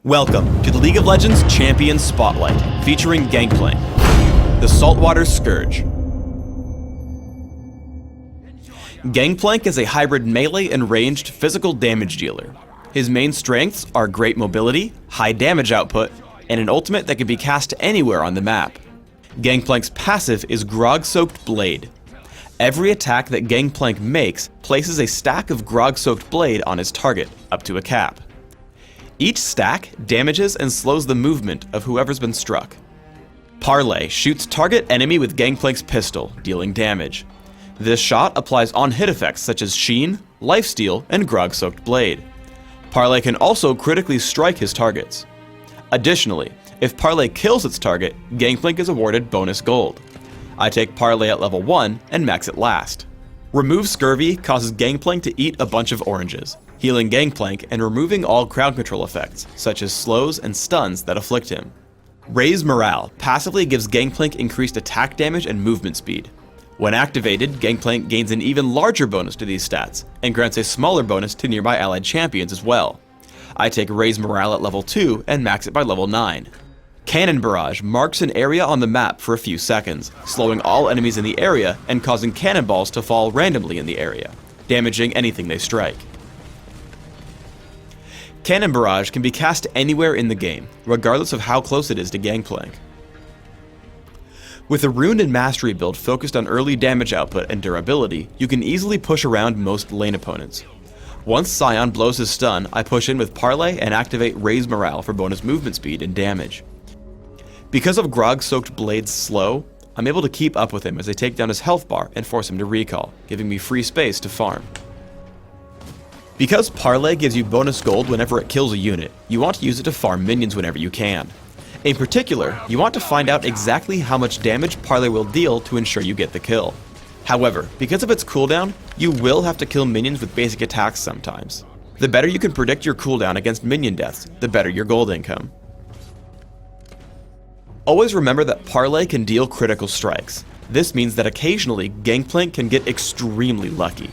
Welcome to the League of Legends Champion Spotlight, featuring Gangplank, the Saltwater Scourge. Gangplank is a hybrid melee and ranged physical damage dealer. His main strengths are great mobility, high damage output, and an ultimate that can be cast anywhere on the map. Gangplank's passive is Grog-Soaked Blade. Every attack that Gangplank makes places a stack of Grog-Soaked Blade on his target, up to a cap. Each stack damages and slows the movement of whoever's been struck. Parlay shoots target enemy with Gangplank's pistol, dealing damage. This shot applies on-hit effects such as Sheen, Lifesteal, and Grog-Soaked Blade. Parlay can also critically strike his targets. Additionally, if Parlay kills its target, Gangplank is awarded bonus gold. I take Parlay at level 1 and max it last. Remove Scurvy causes Gangplank to eat a bunch of oranges, healing Gangplank and removing all crowd control effects, such as slows and stuns that afflict him. Raise Morale passively gives Gangplank increased attack damage and movement speed. When activated, Gangplank gains an even larger bonus to these stats, and grants a smaller bonus to nearby allied champions as well. I take Raise Morale at level 2 and max it by level 9. Cannon Barrage marks an area on the map for a few seconds, slowing all enemies in the area and causing cannonballs to fall randomly in the area, damaging anything they strike. Cannon Barrage can be cast anywhere in the game, regardless of how close it is to Gangplank. With a Rune and Mastery build focused on early damage output and durability, you can easily push around most lane opponents. Once Scion blows his stun, I push in with Parlay and activate Raise Morale for bonus movement speed and damage. Because of Grog-Soaked Blade's slow, I'm able to keep up with him as I take down his health bar and force him to recall, giving me free space to farm. Because Parlay gives you bonus gold whenever it kills a unit, you want to use it to farm minions whenever you can. In particular, you want to find out exactly how much damage Parlay will deal to ensure you get the kill. However, because of its cooldown, you will have to kill minions with basic attacks sometimes. The better you can predict your cooldown against minion deaths, the better your gold income. Always remember that Parlay can deal critical strikes. This means that occasionally, Gangplank can get extremely lucky.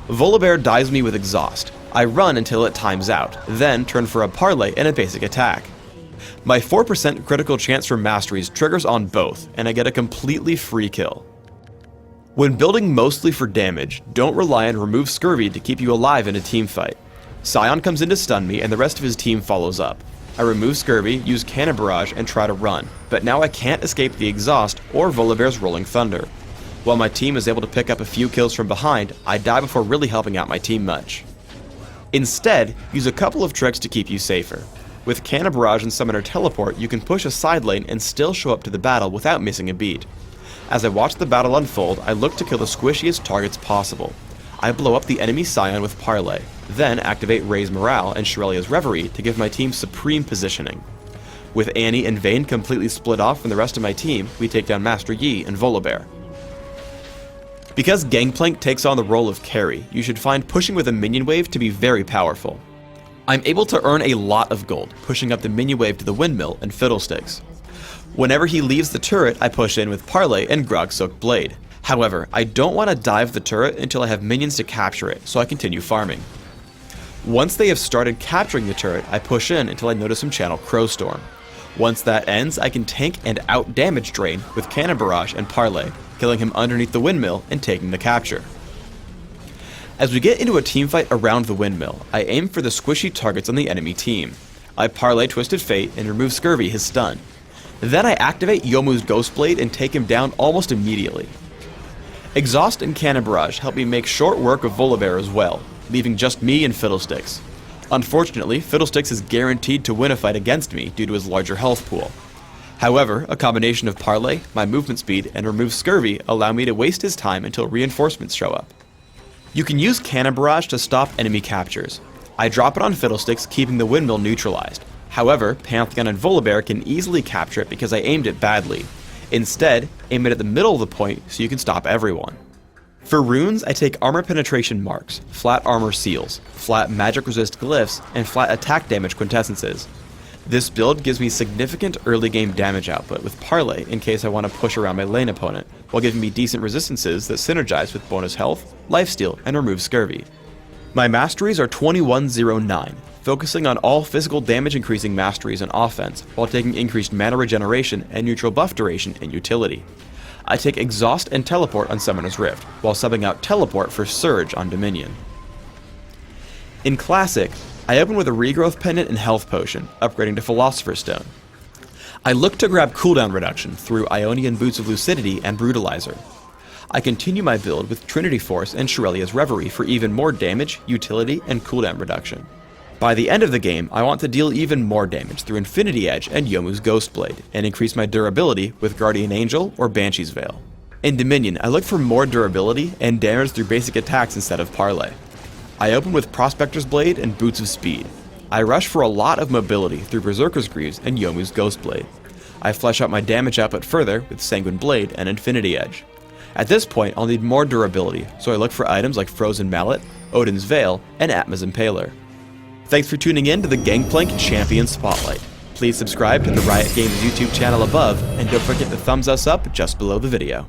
Volibear dies me with Exhaust. I run until it times out, then turn for a Parlay and a basic attack. My 4% critical chance for masteries triggers on both, and I get a completely free kill. When building mostly for damage, don't rely on Remove Scurvy to keep you alive in a team fight. Scion comes in to stun me and the rest of his team follows up. I remove Scurvy, use Cannon Barrage, and try to run, but now I can't escape the Exhaust or Volibear's Rolling Thunder. While my team is able to pick up a few kills from behind, I die before really helping out my team much. Instead, use a couple of tricks to keep you safer. With Cannon Barrage and Summoner Teleport, you can push a side lane and still show up to the battle without missing a beat. As I watch the battle unfold, I look to kill the squishiest targets possible. I blow up the enemy Scion with Parlay, then activate Raise Morale and Shurelya's Reverie to give my team supreme positioning. With Annie and Vayne completely split off from the rest of my team, we take down Master Yi and Volibear. Because Gangplank takes on the role of carry, you should find pushing with a minion wave to be very powerful. I'm able to earn a lot of gold, pushing up the minion wave to the windmill and Fiddlesticks. Whenever he leaves the turret, I push in with Parlay and Grog-Soaked Blade. However, I don't want to dive the turret until I have minions to capture it, so I continue farming. Once they have started capturing the turret, I push in until I notice him channel Crowstorm. Once that ends, I can tank and out-damage Drain with Cannon Barrage and Parlay, killing him underneath the windmill and taking the capture. As we get into a teamfight around the windmill, I aim for the squishy targets on the enemy team. I Parlay Twisted Fate and remove Scurvy his stun. Then I activate Youmuu's Ghostblade and take him down almost immediately. Exhaust and Cannon Barrage help me make short work of Volibear as well, leaving just me and Fiddlesticks. Unfortunately, Fiddlesticks is guaranteed to win a fight against me due to his larger health pool. However, a combination of Parlay, my movement speed, and remove Scurvy allow me to waste his time until reinforcements show up. You can use Cannon Barrage to stop enemy captures. I drop it on Fiddlesticks, keeping the windmill neutralized. However, Pantheon and Volibear can easily capture it because I aimed it badly. Instead, aim it at the middle of the point so you can stop everyone. For runes, I take Armor Penetration Marks, Flat Armor Seals, Flat Magic Resist Glyphs, and Flat Attack Damage Quintessences. This build gives me significant early game damage output with Parlay in case I want to push around my lane opponent, while giving me decent resistances that synergize with bonus health, lifesteal, and remove Scurvy. My masteries are 2109, focusing on all physical damage increasing masteries and offense, while taking increased mana regeneration and neutral buff duration in utility. I take Exhaust and Teleport on Summoner's Rift, while subbing out Teleport for Surge on Dominion. In Classic, I open with a Regrowth Pendant and Health Potion, upgrading to Philosopher's Stone. I look to grab cooldown reduction through Ionian Boots of Lucidity and Brutalizer. I continue my build with Trinity Force and Shurelia's Reverie for even more damage, utility, and cooldown reduction. By the end of the game, I want to deal even more damage through Infinity Edge and Yomu's Ghostblade, and increase my durability with Guardian Angel or Banshee's Veil. In Dominion, I look for more durability and damage through basic attacks instead of Parlay. I open with Prospector's Blade and Boots of Speed. I rush for a lot of mobility through Berserker's Greaves and Yomu's Ghostblade. I flesh out my damage output further with Sanguine Blade and Infinity Edge. At this point, I'll need more durability, so I look for items like Frozen Mallet, Odin's Veil, and Atma's Impaler. Thanks for tuning in to the Gangplank Champion Spotlight. Please subscribe to the Riot Games YouTube channel above, and don't forget to thumbs us up just below the video.